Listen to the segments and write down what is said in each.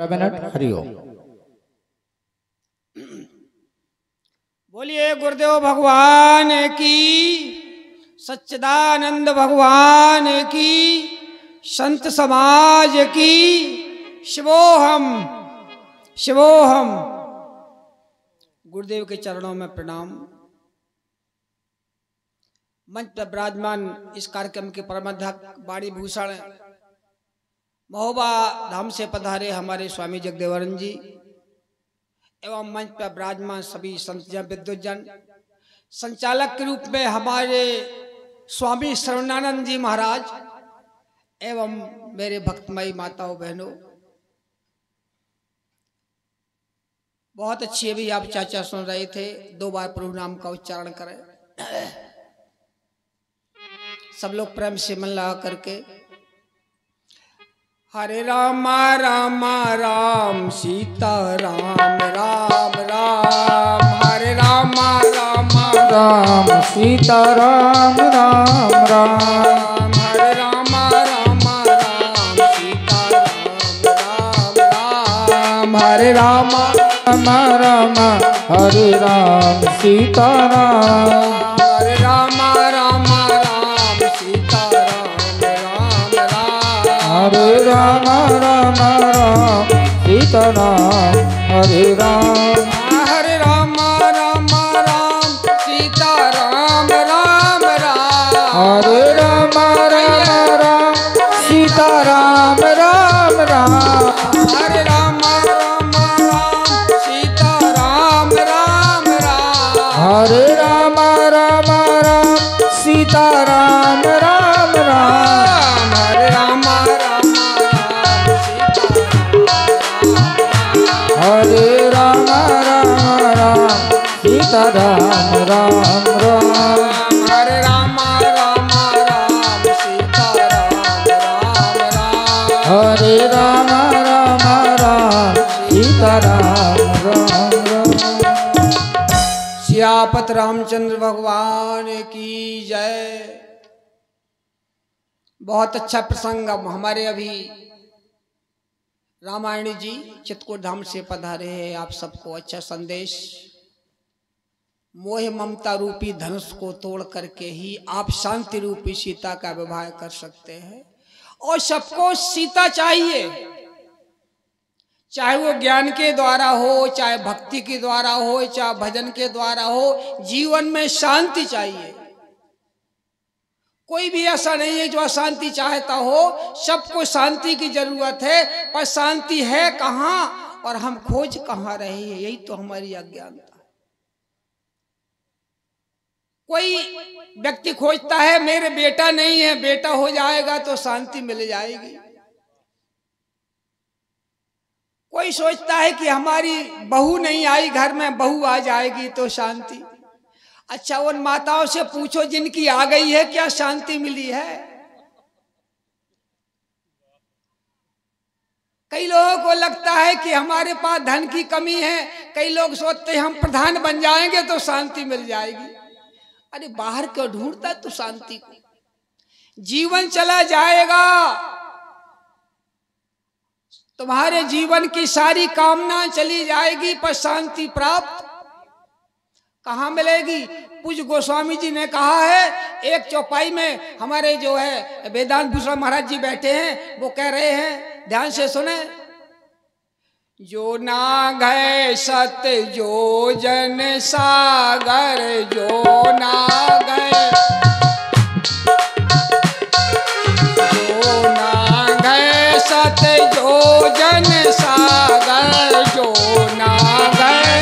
हरिओम। बोलिए गुरुदेव भगवान की, सच्चिदानंद भगवान की, संत समाज की। शिवोहम शिवोहम। गुरुदेव के चरणों में प्रणाम। मंच पर विराजमान इस कार्यक्रम के परमाध्यक्ष वाणी भूषण महोबा धाम से पधारे हमारे स्वामी जगदेवानंद जी एवं मंच पर विराजमान सभी संतजन विद्वजन, संचालक के रूप में हमारे स्वामी शरणानंद जी महाराज एवं मेरे भक्तमयी माताओं बहनों, बहुत अच्छी अभी आप चाचा सुन रहे थे। 2 बार प्रभु नाम का उच्चारण करें। सब लोग प्रेम से मन लगा करके हरे राम राम राम सीता राम राम राम, हरे राम राम राम सीता राम राम राम, हरे राम राम राम सीता राम राम राम, हरे राम राम राम हरे राम सीता राम, हरे राम राम राम सीता राम राम राम, हरे राम राम राम सीता राम, हरे राम हरे राम राम राम सीता राम राम राम, हरे राम राम राम सीता राम राम राम, हरे राम राम राम सीता राम राम राम, हरे राम राम राम सीता राम राम राम, हरे राम राम राम सीता हरे राम राम राम सीता राम राम राम, हरे राम राम राम सीता राम राम राम, हरे राम राम राम सीता राम राम राम। सियापत रामचंद्र भगवान की जय। बहुत अच्छा प्रसंग। अब हमारे अभी रामायण जी चित्रकूट धाम से पधारे हैं। आप सबको अच्छा संदेश। मोह ममता रूपी धनुष को तोड़ करके ही आप शांति रूपी सीता का विवाह कर सकते हैं। और सबको सीता चाहिए, चाहे वो ज्ञान के द्वारा हो, चाहे भक्ति के द्वारा हो, चाहे भजन के द्वारा हो। जीवन में शांति चाहिए। कोई भी ऐसा नहीं है जो अशांति चाहता हो। सबको शांति की जरूरत है, पर शांति है कहाँ और हम खोज कहाँ रहे हैं, यही तो हमारी अज्ञानता। कोई व्यक्ति खोजता है मेरे बेटा नहीं है, बेटा हो जाएगा तो शांति मिल जाएगी। कोई सोचता है कि हमारी बहू नहीं आई घर में, बहू आ जाएगी तो शांति। अच्छा, उन माताओं से पूछो जिनकी आ गई है, क्या शांति मिली है? कई लोगों को लगता है कि हमारे पास धन की कमी है। कई लोग सोचते हैं हम प्रधान बन जाएंगे तो शांति मिल जाएगी। अरे बाहर क्यों ढूंढता तू शांति को? जीवन चला जाएगा, तुम्हारे जीवन की सारी कामना चली जाएगी, पर शांति प्राप्त कहाँ मिलेगी? पूज्य गोस्वामी जी ने कहा है, एक चौपाई में हमारे जो है वेदांत भूषण महाराज जी बैठे हैं, वो कह रहे हैं, ध्यान से सुने। जो ना गए सत जो जन सागर, जो ना गए, जो ना गए सत जो जन सागर, जो ना गए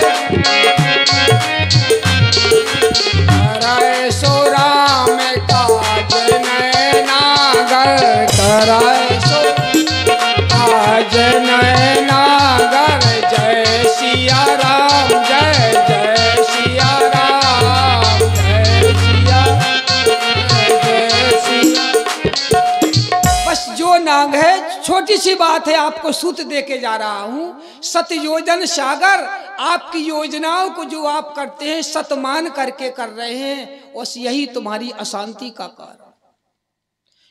करे सो राम काज नैनागर, करे सो काज नैनागर। जय सिया राम, जय जय सिया राम, जय सिया जय सिया। बस जो नाग है, छोटी सी बात है, आपको सूत्र दे के जा रहा हूं। सतयोजन सागर, आपकी योजनाओं को जो आप करते हैं सतमान करके कर रहे हैं, और यही तुम्हारी अशांति का कारण।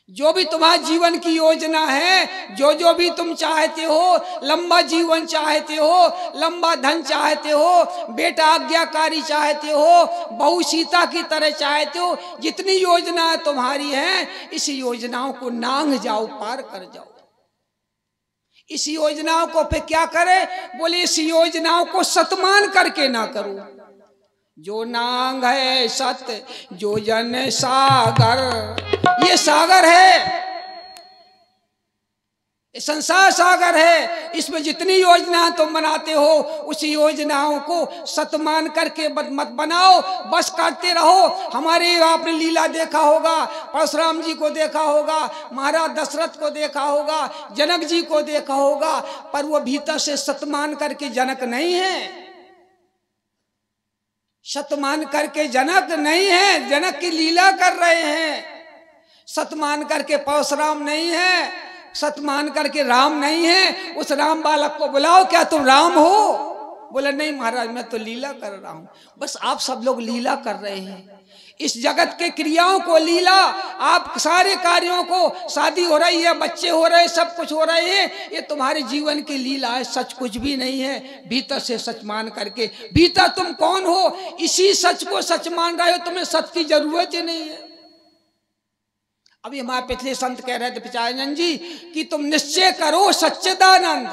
जो भी तुम्हारे जीवन की योजना है, जो भी तुम चाहते हो, लंबा जीवन चाहते हो, लंबा धन चाहते हो, बेटा आज्ञाकारी चाहते हो, बहू सीता की तरह चाहते हो, जितनी योजनाएं तुम्हारी हैं, इस योजनाओं को नांग जाओ, पार कर जाओ। इस योजनाओं को फिर क्या करे? बोले इस योजनाओं को सतमान करके ना करो। जो नांग है सत जो जन सागर, ये सागर है, ये संसार सागर है। इसमें जितनी योजना तुम बनाते हो, उस योजनाओं को सतमान करके मत बनाओ, बस करते रहो। हमारे आपने लीला देखा होगा, परशुराम जी को देखा होगा, महाराज दशरथ को देखा होगा, जनक जी को देखा होगा, पर वो भीतर से सतमान करके जनक नहीं है। सतमान करके जनक नहीं है, जनक की लीला कर रहे हैं। सतमान करके परशुराम नहीं है, सतमान करके राम नहीं है। उस राम बालक को बुलाओ, क्या तुम राम हो? बोला नहीं महाराज, मैं तो लीला कर रहा हूं। बस आप सब लोग लीला कर रहे हैं, इस जगत के क्रियाओं को लीला, आप सारे कार्यों को, शादी हो रही है, बच्चे हो रहे, सब कुछ हो रहे हैं, ये तुम्हारे जीवन की लीला है, सच कुछ भी नहीं है। भीतर से सच मान करके, भीतर तुम कौन हो, इसी सच को सच मान रहे हो, तुम्हें सच की जरूरत ही नहीं है। अभी हमारे पिछले संत कह रहे थे पिचानंद जी कि तुम निश्चय करो सच्चिदानंद।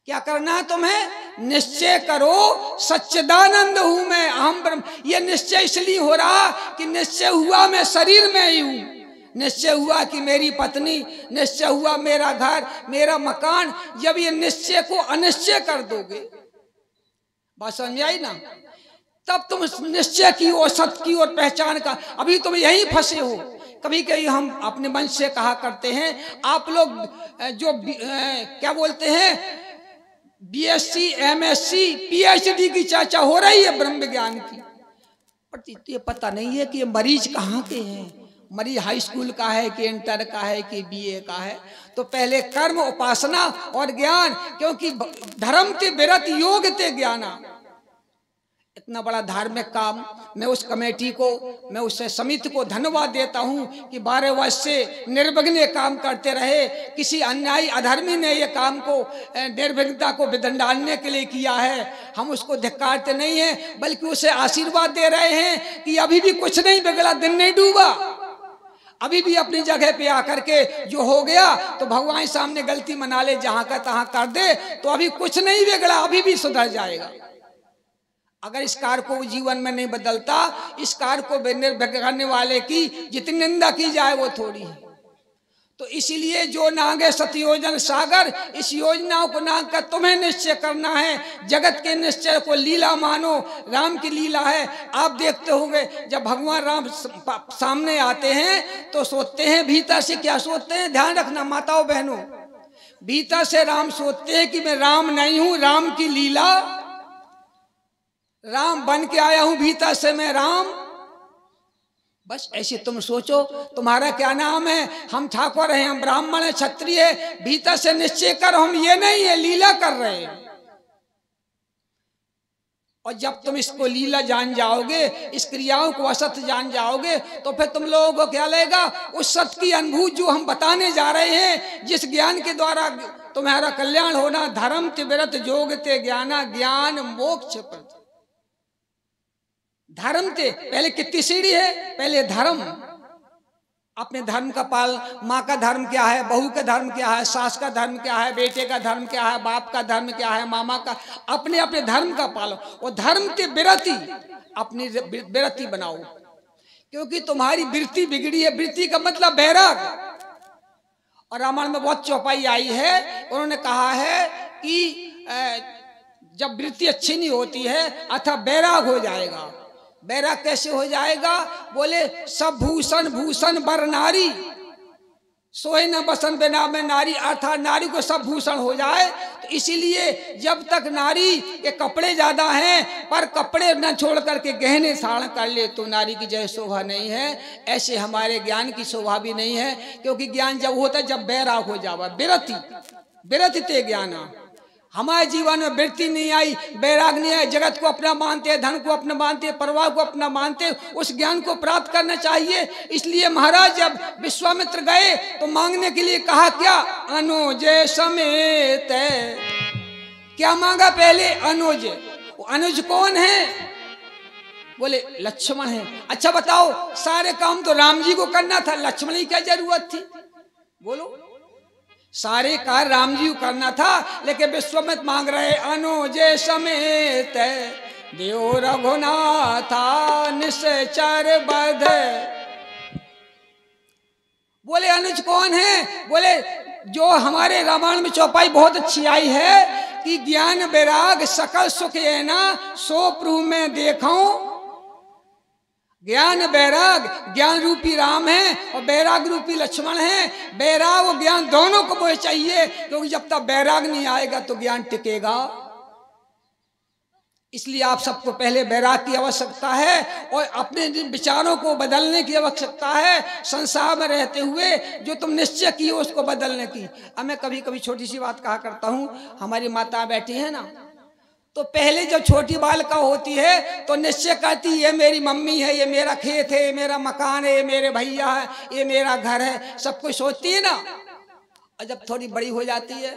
क्या करना है तुम्हें? निश्चय करो सच्चिदानंद हूं मैं, अहम ब्रह्म। ये निश्चय इसलिए हो रहा कि निश्चय हुआ मैं शरीर में ही हूं, निश्चय हुआ कि मेरी पत्नी, निश्चय हुआ मेरा घर, मेरा मकान। जब ये निश्चय को अनिश्चय कर दोगे, बात समझ आई ना, तब तुम निश्चय की ओर, सत्य की ओर पहचान का। अभी तुम यहीं फंसे हो। कभी कभी हम अपने मन से कहा करते हैं, आप लोग जो क्या बोलते हैं, बीएससी, एमएससी, पीएचडी की चर्चा हो रही है ब्रह्म विज्ञान की, पर ये पता नहीं है कि ये मरीज कहाँ के हैं। मरीज हाई स्कूल का है कि इंटर का है कि बीए का है। तो पहले कर्म, उपासना और ज्ञान, क्योंकि धर्म ते विरत योग ते ज्ञाना। इतना बड़ा धार्मिक काम, मैं उस कमेटी को, मैं उस समिति को धन्यवाद देता हूं कि 12 वर्ष से निर्विघ्न काम करते रहे। किसी अन्यायी अधर्मी ने ये काम को, निर्विघ्नता को विदंडालने के लिए किया है। हम उसको धिक्कारते नहीं हैं, बल्कि उसे आशीर्वाद दे रहे हैं कि अभी भी कुछ नहीं बिगड़ा, दिन नहीं डूबा, अभी भी अपनी जगह पे आकर के जो हो गया तो भगवान सामने गलती मना ले, जहां का तहां कर दे, तो अभी कुछ नहीं बिगड़ा, अभी भी सुधर जाएगा। अगर इस कार को जीवन में नहीं बदलता, इस कार को करने वाले की जितनी निंदा की जाए वो थोड़ी है। तो इसीलिए जो नांगे सतयोजन सागर, इस योजनाओं को नांग कर तुम्हें निश्चय करना है। जगत के निश्चय को लीला मानो, राम की लीला है। आप देखते होंगे जब भगवान राम सामने आते हैं तो सोचते हैं, भीतर से क्या सोचते हैं, ध्यान रखना माताओं बहनों, भीतर से राम सोचते हैं कि मैं राम नहीं हूं, राम की लीला, राम बन के आया हूं, भीतर से मैं राम। बस ऐसे तुम सोचो, तुम्हारा क्या नाम है, हम ठाकुर हैं, हम ब्राह्मण हैं, क्षत्रिय है, भीतर से निश्चय कर, हम ये नहीं है लीला कर रहे हैं। और जब तुम इसको लीला जान जाओगे, इस क्रियाओं को असत्य जान जाओगे, तो फिर तुम लोगों को क्या लगेगा, उस सत्य की अनुभूति जो हम बताने जा रहे हैं, जिस ज्ञान के द्वारा तुम्हारा कल्याण होना, धर्म ते विरत योग ते ज्ञाना, ज्ञान मोक्ष प्रद। धर्म ते पहले कितनी सीढ़ी है, पहले धर्म, अपने धर्म का पाल, माँ का धर्म क्या है, बहू का धर्म क्या है, सास का धर्म क्या है, बेटे का धर्म क्या है, बाप का धर्म क्या है, मामा का, अपने अपने धर्म का पालो। और धर्म के विरति, अपनी विरति बनाओ, क्योंकि तुम्हारी वृत्ति बिगड़ी है। वृत्ति का मतलब बैराग। और रामायण में बहुत चौपाई आई है, उन्होंने कहा है कि जब वृत्ति अच्छी नहीं होती है अथा बैराग हो जाएगा। बैराग कैसे हो जाएगा? बोले सब भूषण भूषण बर नारी, सोए न बसन बिना में नारी, अर्थात नारी को सब भूषण हो जाए। तो इसीलिए जब तक नारी के कपड़े ज्यादा हैं पर कपड़े न छोड़ करके गहने धारण कर ले तो नारी की जय शोभा नहीं है। ऐसे हमारे ज्ञान की शोभा भी नहीं है, क्योंकि ज्ञान जब होता है जब बैराग हो जावा, विरति, विरति ते ज्ञाना। हमारे जीवन में वृत्ति नहीं आई, वैराग नहीं आया, जगत को अपना मानते हैं, धन को अपना मानते हैं, परिवार को अपना मानते हैं, उस ज्ञान को प्राप्त करना चाहिए। इसलिए महाराज जब विश्वामित्र गए तो मांगने के लिए कहा क्या, अनुज समेत। क्या मांगा पहले, अनुज। अनुज कौन है, बोले लक्ष्मण है। अच्छा बताओ, सारे काम तो राम जी को करना था, लक्ष्मण की क्या जरूरत थी, बोलो। सारे कार्य राम जी को करना था, लेकिन विश्वामित्र मांग रहे अनुज समेत देव रघुनाथा निश्चर बध। बोले अनुज कौन है, बोले जो हमारे रामायण में चौपाई बहुत अच्छी आई है कि ज्ञान वैराग सकल सुख है ना सो प्रभु में देखूं। ज्ञान वैराग, ज्ञान रूपी राम है और वैराग रूपी लक्ष्मण है। वैराग और ज्ञान दोनों को वो चाहिए, क्योंकि जब तक वैराग नहीं आएगा तो ज्ञान टिकेगा। इसलिए आप सबको पहले वैराग की आवश्यकता है और अपने विचारों को बदलने की आवश्यकता है। संसार में रहते हुए जो तुम निश्चय किए उसको बदलने की। अब मैं कभी कभी छोटी सी बात कहा करता हूँ, हमारी माता बैठी है ना, तो पहले जब छोटी बालिका होती है तो निश्चय करती है, ये मेरी मम्मी है, ये मेरा खेत है, ये मेरा मकान है, ये मेरे भैया है, ये मेरा घर है, सब कुछ सोचती है ना। और जब थोड़ी बड़ी हो जाती है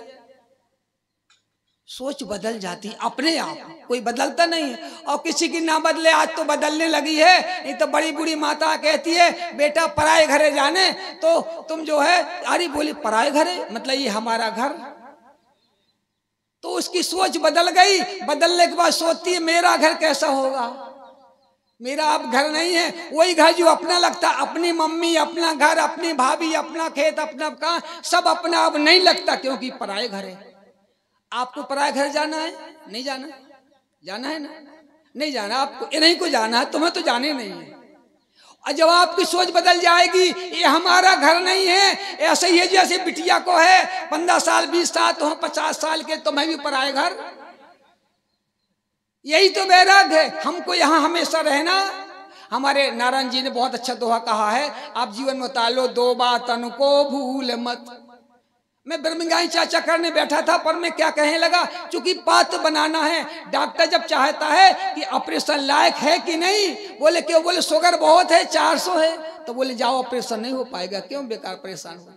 सोच बदल जाती अपने आप, कोई बदलता नहीं है। और किसी की ना बदले, आज तो बदलने लगी है, नहीं तो बड़ी बूढ़ी माता कहती है बेटा पराए घरे जाने तो तुम जो है, अरे बोली पराए घरे मतलब ये हमारा घर। तो उसकी सोच बदल गई, बदलने के बाद सोचती है मेरा घर कैसा होगा, मेरा अब घर नहीं है, वही घर जो अपना लगता, अपनी मम्मी, अपना घर, अपनी भाभी, अपना खेत, अपना कहाँ, सब अपना अब नहीं लगता, क्योंकि पराए घर है। आपको पराए घर जाना है, नहीं जाना, जाना है ना, नहीं जाना, आपको इन्हीं को जाना है, तुम्हें तो जाने नहीं है। और जब आपकी सोच बदल जाएगी, ये हमारा घर नहीं है, ऐसे ही है जैसे बिटिया को है 15 साल 20 साल तो 50 साल के, तुम्हें भी पराए घर। यही तो वैराग है, हमको यहाँ हमेशा रहना। हमारे नारायण जी ने बहुत अच्छा दोहा कहा है, आप जीवन में उतार लो, दो बात को भूल मत। मैं ब्रह्मगाई चाचा करने बैठा था, पर मैं क्या कहने लगा, चूंकि पात्र बनाना है, डॉक्टर जब चाहता है कि ऑपरेशन लायक है कि नहीं, बोले क्यों, बोले शुगर बहुत है 400 है, तो बोले जाओ ऑपरेशन नहीं हो पाएगा, क्यों बेकार परेशान हो।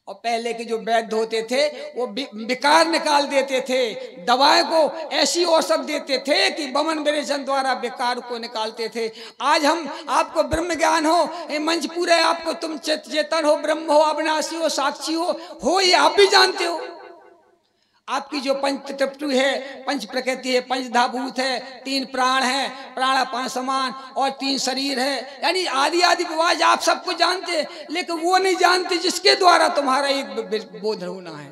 और पहले के जो वैद्य होते थे वो बेकार निकाल देते थे, दवाएं को ऐसी औषध देते थे कि बमन विरेचन द्वारा बेकार को निकालते थे। आज हम आपको ब्रह्म ज्ञान हो, मंच पूरे आपको, तुम चेतन हो, ब्रह्म हो, अविनाशी हो, साक्षी हो ये आप भी जानते हो। आपकी जो पंच तत्व है, पंच प्रकृति है, पंचधाभूत है, 3 प्राण है, प्राण पांच समान और 3 शरीर है, यानी आदि आदि विवाद आप सबको जानते हैं, लेकिन वो नहीं जानते जिसके द्वारा तुम्हारा एक बोध होना है,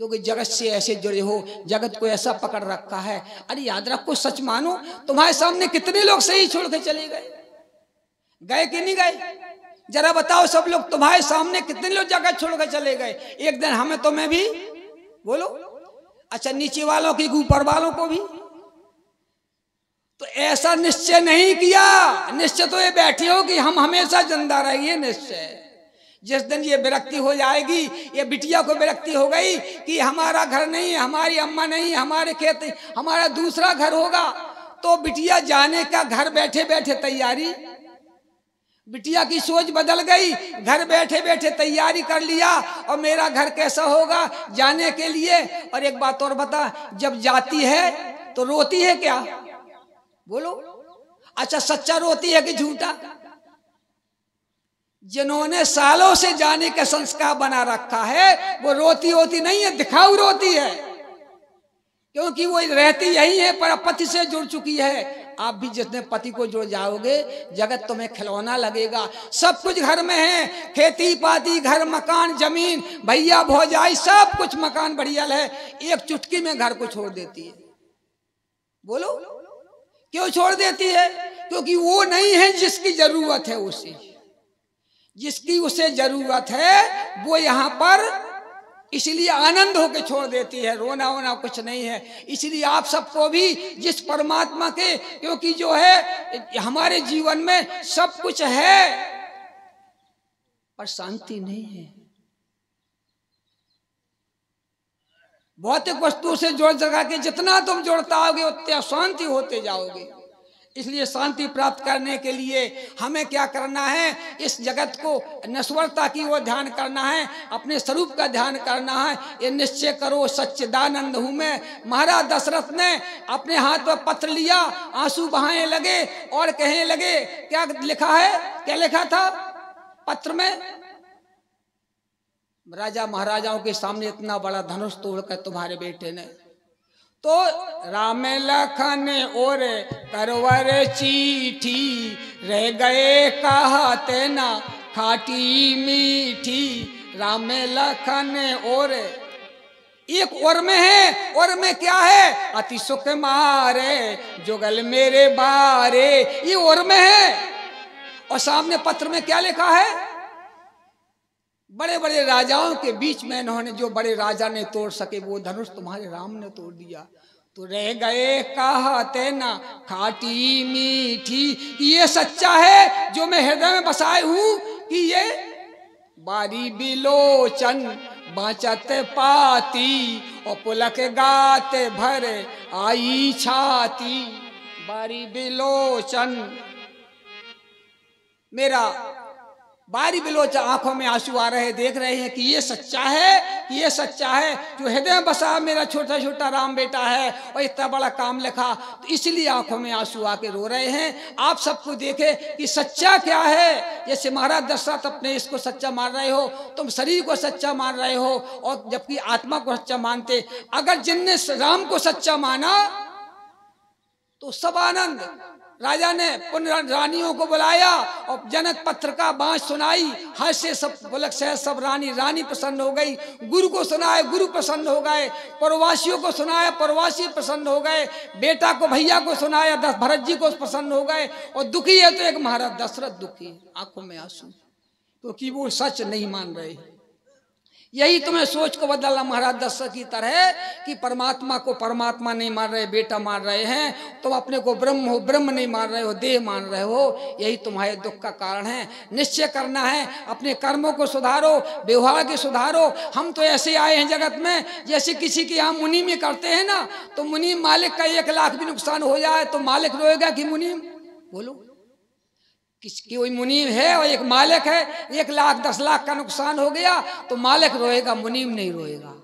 क्योंकि जगत से ऐसे जुड़े हो, जगत को ऐसा पकड़ रखा है। अरे याद रखो, सच मानो, तुम्हारे सामने कितने लोग सही छोड़ के चले गए, गए कि नहीं गए, जरा बताओ। सब लोग तुम्हारे सामने कितने लोग जगत छोड़ के चले गए, एक दिन हमें तो मैं भी, बोलो। अच्छा, नीचे वालों की ऊपर वालों को भी। तो ऐसा निश्चय नहीं किया, निश्चय तो ये बैठे हो कि हम हमेशा जिंदा रहिए। निश्चय जिस दिन ये विरक्ति हो जाएगी, ये बिटिया को विरक्ति हो गई कि हमारा घर नहीं है, हमारी अम्मा नहीं है, हमारे खेत नहीं, हमारा दूसरा घर होगा, तो बिटिया जाने का घर बैठे बैठे तैयारी। बिटिया की सोच बदल गई, घर बैठे बैठे तैयारी कर लिया, और मेरा घर कैसा होगा जाने के लिए। और एक बात और बता, जब जाती है तो रोती है क्या, बोलो। अच्छा, सच्चा रोती है कि झूठा? जिन्होंने सालों से जाने का संस्कार बना रखा है वो रोती होती नहीं है, दिखाऊ रोती है, क्योंकि वो रहती यही है, पर पति से जुड़ चुकी है। आप भी जितने पति को जुड़ जाओगे, जगत तुम्हें खिलौना लगेगा। सब कुछ घर में है, खेती पाती, घर मकान जमीन, भैया भौजाई, सब कुछ मकान बढ़िया है, एक चुटकी में घर को छोड़ देती है। बोलो क्यों छोड़ देती है? क्योंकि वो नहीं है जिसकी जरूरत है उसे, जिसकी उसे जरूरत है वो यहाँ पर, इसलिए आनंद होके छोड़ देती है, रोना वोना कुछ नहीं है। इसलिए आप सबको भी जिस परमात्मा के, क्योंकि जो है हमारे जीवन में सब कुछ है पर शांति नहीं है। भौतिक वस्तु से जोड़ जगा के जितना तुम जोड़ता होगे उतने अशांति होते जाओगे। इसलिए शांति प्राप्त करने के लिए हमें क्या करना है, इस जगत को नश्वरता की ओर ध्यान करना है, अपने स्वरूप का ध्यान करना है। ये निश्चय करो सच्चिदानंद हूं मैं। महाराज दशरथ ने अपने हाथ में पत्र लिया, आंसू बहाने लगे और कहने लगे, क्या लिखा है, क्या लिखा था पत्र में? राजा महाराजाओं के सामने इतना बड़ा धनुष तोड़कर तुम्हारे बेटे ने, तो राम लखन और करवर चिट्ठी, रह गए कहते ना खाटी मीठी। राम लखन और एक और में है, और में क्या है, अति सुख मारे जुगल मेरे बारे, ये और में है। और सामने पत्र में क्या लिखा है, बड़े बड़े राजाओं के बीच में इन्होंने, जो बड़े राजा ने तोड़ सके वो धनुष तुम्हारे राम ने तोड़ दिया। तो रह गए कहते ना खाटी मीठी, ये सच्चा है जो मैं हृदय में बसाए हूं कि ये बारी बिलोचन बाचत पाती, और पुलक गाते भर आई छाती। बारी बिलोचन, मेरा बारी बिलोचन आंखों में आंसू आ रहे, देख रहे हैं कि ये सच्चा है, कि ये सच्चा है जो हृदय में बसा मेरा छोटा छोटा राम बेटा है और इतना बड़ा काम लिखा, तो इसलिए आंखों में आंसू आके रो रहे हैं। आप सबको देखे कि सच्चा क्या है। जैसे महाराज दशरथ अपने इसको सच्चा मान रहे हो, तुम शरीर को सच्चा मान रहे हो, और जबकि आत्मा को सच्चा मानते। अगर जिनने राम को सच्चा माना तो सब आनंद। राजा ने पुनः रानियों को बुलाया और जनक पत्र का बाँच सुनाई, हर्ष से सब पुलक से सब रानी प्रसन्न हो गई। गुरु को सुनाए, गुरु प्रसन्न हो गए। प्रवासियों को सुनाया, प्रवासी प्रसन्न हो गए। बेटा को, भैया को सुनाया, भरत जी को प्रसन्न हो गए। और दुखी है तो एक महाराज दशरथ दुखी, आंखों में आंसू, क्योंकि वो सच नहीं मान रहे। यही तुम्हें सोच को बदलना महाराज दशरथ की तरह कि परमात्मा को परमात्मा नहीं मान रहे, बेटा मान रहे हैं। तुम अपने को ब्रह्म हो, ब्रह्म नहीं मान रहे हो, देह मान रहे हो। यही तुम्हारे दुख का कारण है। निश्चय करना है, अपने कर्मों को सुधारो, व्यवहार के सुधारो। हम तो ऐसे आए हैं जगत में, जैसे किसी के यहाँ मुनि में करते हैं ना, तो मुनि मालिक का 1 लाख भी नुकसान हो जाए तो मालिक रोएगा कि मुनीम? बोलो, किसकी कोई मुनीम है और एक मालिक है, 1 लाख 10 लाख का नुकसान हो गया तो मालिक रोएगा, मुनीम नहीं रोएगा।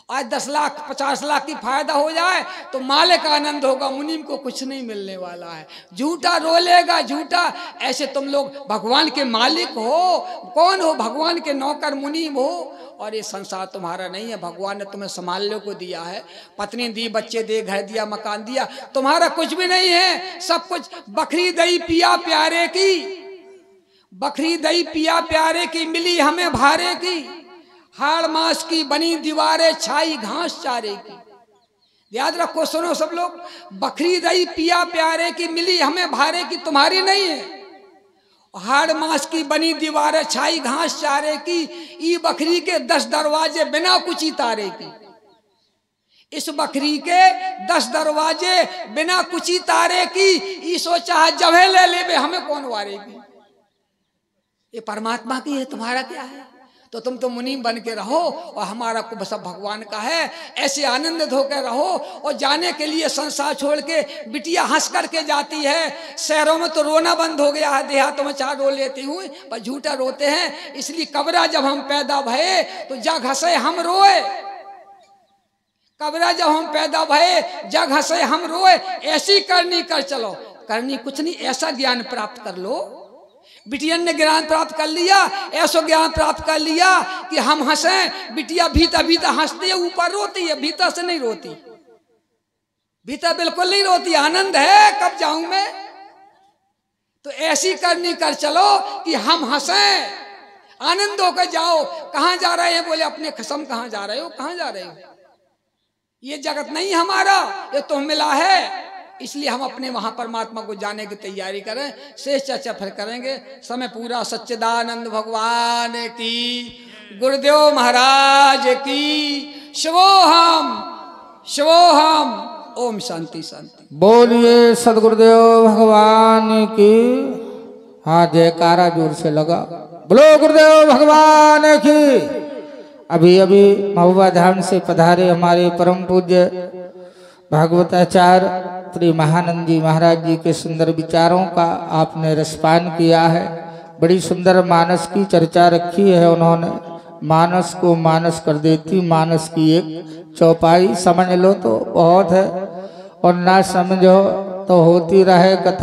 आज 10 लाख 50 लाख की फायदा हो जाए तो मालिक आनंद होगा, मुनीम को कुछ नहीं मिलने वाला है। झूठा रो लेगा, झूठा। ऐसे तुम लोग भगवान के मालिक हो, कौन हो? भगवान के नौकर मुनीम हो। और ये संसार तुम्हारा नहीं है, भगवान ने तुम्हें संभालने को दिया है। पत्नी दी, बच्चे दे, घर दिया, मकान दिया, तुम्हारा कुछ भी नहीं है। सब कुछ बकरी दही पिया प्यारे की, बकरी दही पिया प्यारे की, मिली हमें भारे की। हाड़ मास की बनी दीवारें, छाई घास चारे की। याद रखो, सुनो सब लोग, बकरी दही पिया प्यारे की, मिली हमें भारे की, तुम्हारी नहीं है। हाड़ मास की बनी दीवारें, छाई घास चारे की। ई बकरी के 10 दरवाजे बिना कुची तारे की। इस बकरी के 10 दरवाजे बिना कुची तारे की। ई सोचा है जबे ले ले, हमें कौन वारेगी? ये परमात्मा की है, तुम्हारा क्या है? तो तुम तो मुनीम बन के रहो और हमारा को सब भगवान का है। ऐसे आनंदित होकर रहो। और जाने के लिए संसार छोड़ के बिटिया हंस करके जाती है। शहरों में तो रोना बंद हो गया है, देहातों में चार रो लेती हूँ, पर झूठा रोते हैं। इसलिए कबरा जब हम पैदा भये तो जग हंसे हम रोए। कबरा जब हम पैदा भये जग हंसे हम रोए। ऐसी करनी कर चलो, करनी कुछ नहीं, ऐसा ज्ञान प्राप्त कर लो। बिटिया ने ज्ञान प्राप्त कर लिया, ऐसा ज्ञान प्राप्त कर लिया कि हम हंसें। बिटिया भीतर भीतर हंसती है, ऊपर रोती है, भीतर से नहीं रोती। भीतर बिल्कुल नहीं रोती, आनंद है, कब जाऊं मैं। तो ऐसी करनी कर चलो कि हम हंसें, आनंद होकर जाओ। कहाँ जा रहे हैं? बोले अपने कसम। कहाँ जा रहे हो? कहाँ जा रहे हो? ये जगत नहीं हमारा, ये तो मिला है। इसलिए हम अपने वहां परमात्मा को जाने की तैयारी करें। शेष चर्चा फिर करेंगे। समय पूरा। सच्चिदानंद भगवान की, गुरुदेव महाराज की। शिवोहम शिवोहम। ओम शांति शांति। बोलिए सदगुरुदेव भगवान की। हाँ, जयकारा जोर से लगा। बोलो गुरुदेव भगवान की। अभी अभी महुआ धाम से पधारे हमारे परम पूज्य भागवताचार्य श्री महानंद जी महाराज जी के सुंदर विचारों का आपने रसपान किया है। बड़ी सुंदर मानस की चर्चा रखी है उन्होंने। मानस को मानस कर देती मानस की एक चौपाई, समझ लो तो बहुत है और ना समझो तो होती रहे कथा।